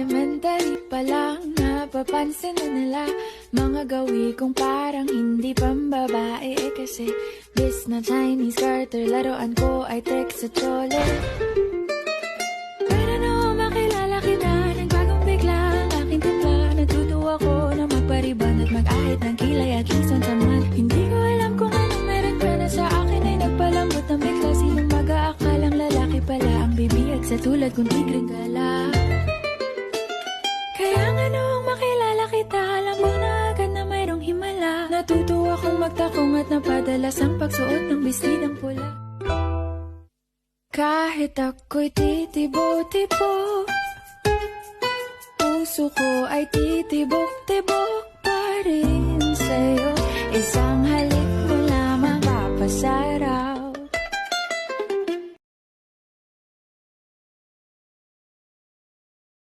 elementary pa lang, napapansin na nila mga gawi kong parang hindi pambabae. Kasi bis na Chinese garter, laruan ko ay text sa chole. Pero no, makilala kita, nagbagong bigla ang aking timpla. Natutuwa ko na magpariban at mag-ahit ng kilay at lison sa man. Hindi ko alam kung anong meron ka na sa akin ay nagpalambot ng bigla. Sinong mag-aakalang lalaki pala ang bibiyag sa tulad kong tigring gala. Kaya nga noong makilala kita, alam mo na agad na mayroong himala. Natutuwa kong magtakong at napadalas ang pagsuot ng bestidang pula. Kahit ako'y titibok-tibok, puso ko ay titibok-tibok pa rin sa'yo. Isang halik mo lamang papasarap.